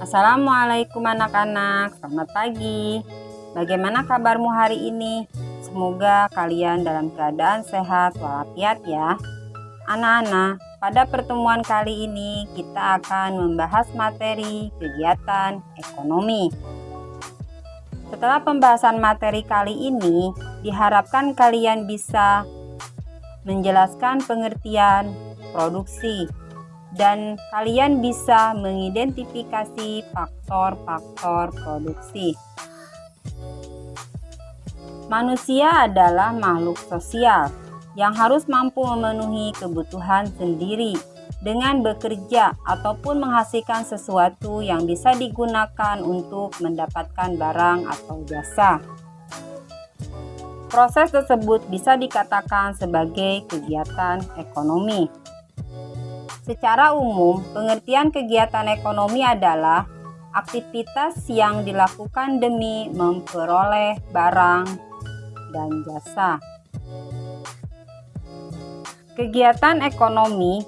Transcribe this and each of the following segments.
Assalamualaikum anak-anak, selamat pagi. Bagaimana kabarmu hari ini? Semoga kalian dalam keadaan sehat walafiat ya. Anak-anak, pada pertemuan kali ini kita akan membahas materi kegiatan ekonomi. Setelah pembahasan materi kali ini, diharapkan kalian bisa menjelaskan pengertian produksi dan kalian bisa mengidentifikasi faktor-faktor produksi. Manusia adalah makhluk sosial yang harus mampu memenuhi kebutuhan sendiri dengan bekerja ataupun menghasilkan sesuatu yang bisa digunakan untuk mendapatkan barang atau jasa. Proses tersebut bisa dikatakan sebagai kegiatan ekonomi. Secara umum, pengertian kegiatan ekonomi adalah aktivitas yang dilakukan demi memperoleh barang dan jasa. Kegiatan ekonomi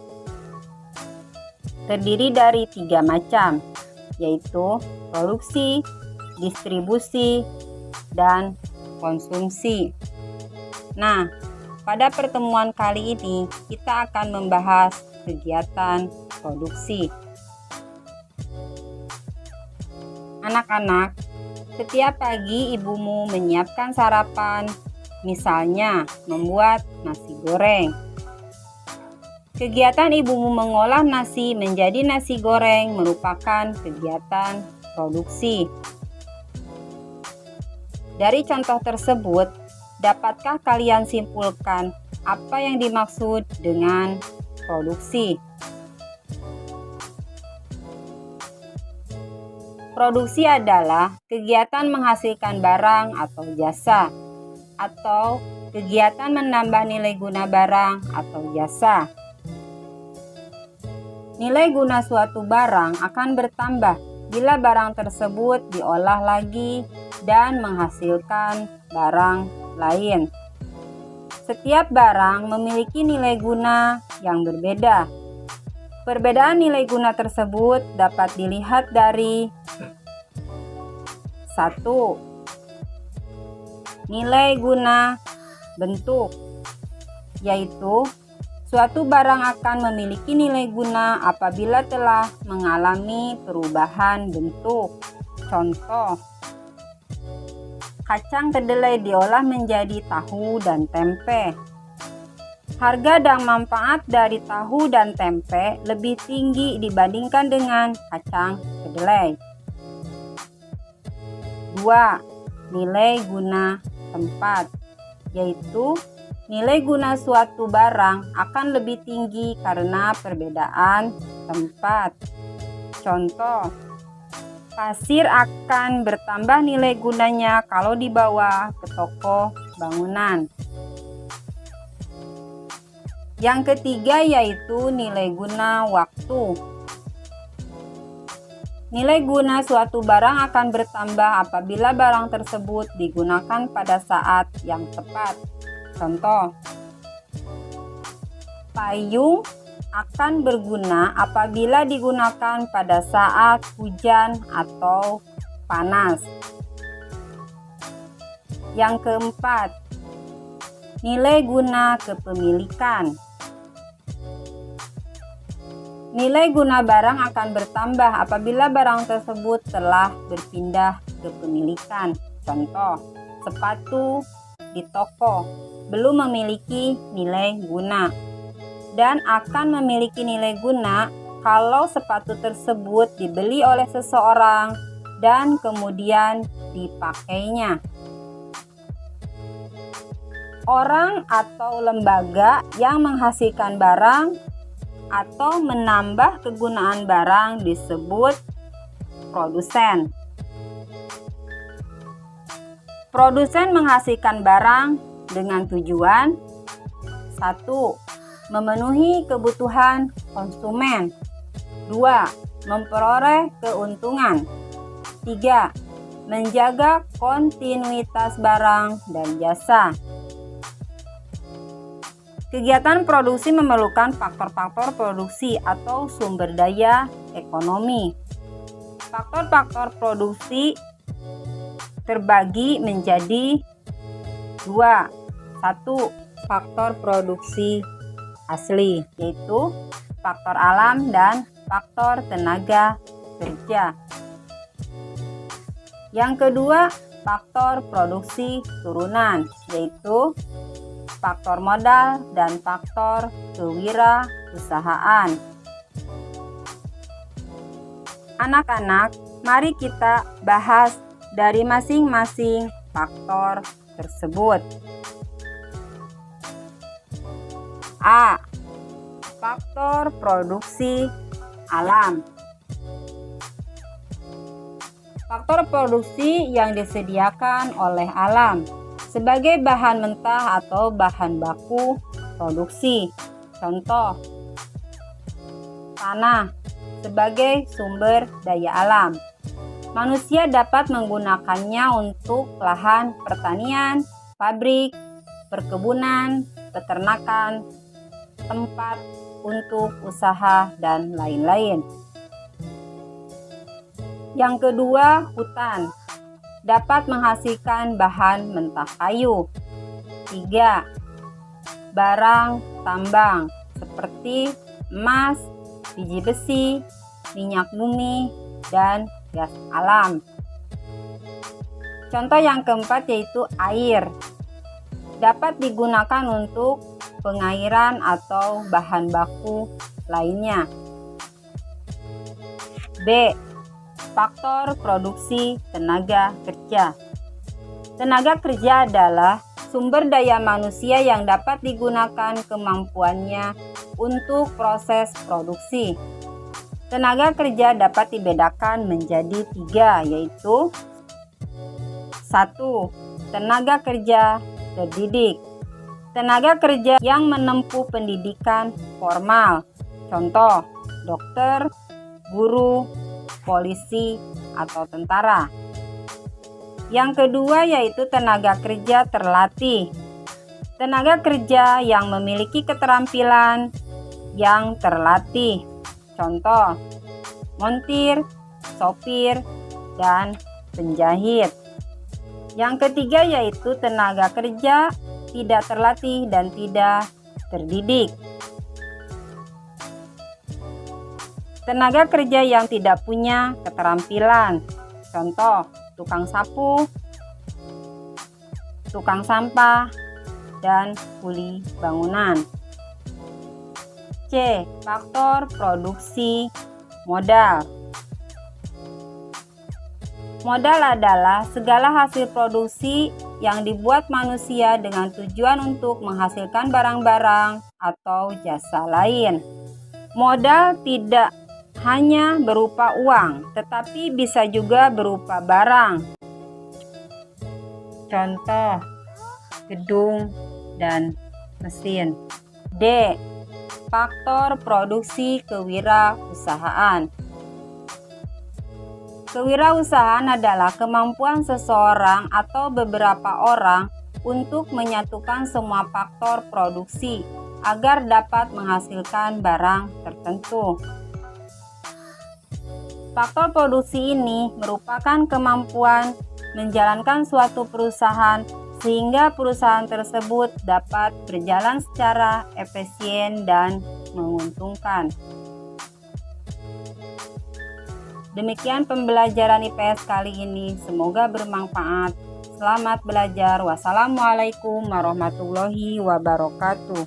terdiri dari 3 macam, yaitu produksi, distribusi, dan konsumsi. Nah, pada pertemuan kali ini kita akan membahas kegiatan produksi. Anak-anak, setiap pagi ibumu menyiapkan sarapan, misalnya membuat nasi goreng. Kegiatan ibumu mengolah nasi menjadi nasi goreng merupakan kegiatan produksi. Dari contoh tersebut, dapatkah kalian simpulkan apa yang dimaksud dengan produksi? Produksi adalah kegiatan menghasilkan barang atau jasa, atau kegiatan menambah nilai guna barang atau jasa. Nilai guna suatu barang akan bertambah bila barang tersebut diolah lagi dan menghasilkan barang lain. Setiap barang memiliki nilai guna yang berbeda. Perbedaan nilai guna tersebut dapat dilihat dari 1. Nilai guna bentuk, yaitu suatu barang akan memiliki nilai guna apabila telah mengalami perubahan bentuk. Contoh, kacang kedelai diolah menjadi tahu dan tempe. Harga dan manfaat dari tahu dan tempe lebih tinggi dibandingkan dengan kacang kedelai. 2. Nilai guna tempat, yaitu nilai guna suatu barang akan lebih tinggi karena perbedaan tempat. Contoh, pasir akan bertambah nilai gunanya kalau dibawa ke toko bangunan. Yang ketiga yaitu nilai guna waktu. Nilai guna suatu barang akan bertambah apabila barang tersebut digunakan pada saat yang tepat. Contoh, payung akan berguna apabila digunakan pada saat hujan atau panas. Yang keempat, nilai guna kepemilikan. Nilai guna barang akan bertambah apabila barang tersebut telah berpindah kepemilikan. Contoh, sepatu di toko belum memiliki nilai guna dan akan memiliki nilai guna kalau sepatu tersebut dibeli oleh seseorang dan kemudian dipakainya. Orang atau lembaga yang menghasilkan barang atau menambah kegunaan barang disebut produsen. Produsen menghasilkan barang dengan tujuan 1. Memenuhi kebutuhan konsumen. 2. Memperoleh keuntungan. 3. Menjaga kontinuitas barang dan jasa. Kegiatan produksi memerlukan faktor-faktor produksi atau sumber daya ekonomi. Faktor-faktor produksi terbagi menjadi dua. Satu, faktor produksi asli, yaitu faktor alam dan faktor tenaga kerja. Yang kedua, faktor produksi turunan, yaitu faktor modal dan faktor kewirausahaan. Anak-anak, mari kita bahas dari masing-masing faktor tersebut. A. Faktor produksi alam. Faktor produksi yang disediakan oleh alam sebagai bahan mentah atau bahan baku produksi. Contoh, tanah sebagai sumber daya alam. Manusia dapat menggunakannya untuk lahan pertanian, pabrik, perkebunan, peternakan, tempat untuk usaha, dan lain-lain. Yang kedua, hutan dapat menghasilkan bahan mentah kayu. 3. Barang tambang seperti emas, biji besi, minyak bumi, dan gas alam. Contoh yang keempat yaitu air. Dapat digunakan untuk pengairan atau bahan baku lainnya. B. Faktor produksi tenaga kerja. Tenaga kerja adalah sumber daya manusia yang dapat digunakan kemampuannya untuk proses produksi. Tenaga kerja dapat dibedakan menjadi 3, yaitu 1. Tenaga kerja terdidik. Tenaga kerja yang menempuh pendidikan formal. Contoh, dokter, guru, polisi, atau tentara. Yang kedua yaitu tenaga kerja terlatih. Tenaga kerja yang memiliki keterampilan yang terlatih. Contoh, montir, sopir, dan penjahit. Yang ketiga yaitu tenaga kerja tidak terlatih dan tidak terdidik. Tenaga kerja yang tidak punya keterampilan. Contoh, tukang sapu, tukang sampah, dan kuli bangunan. C. Faktor produksi modal. Modal adalah segala hasil produksi yang dibuat manusia dengan tujuan untuk menghasilkan barang-barang atau jasa lain. Modal tidak hanya berupa uang, tetapi bisa juga berupa barang. Contoh, gedung dan mesin. D. Faktor produksi kewirausahaan. Kewirausahaan adalah kemampuan seseorang atau beberapa orang untuk menyatukan semua faktor produksi agar dapat menghasilkan barang tertentu. Faktor produksi ini merupakan kemampuan menjalankan suatu perusahaan sehingga perusahaan tersebut dapat berjalan secara efisien dan menguntungkan. Demikian pembelajaran IPS kali ini, semoga bermanfaat. Selamat belajar. Wassalamualaikum warahmatullahi wabarakatuh.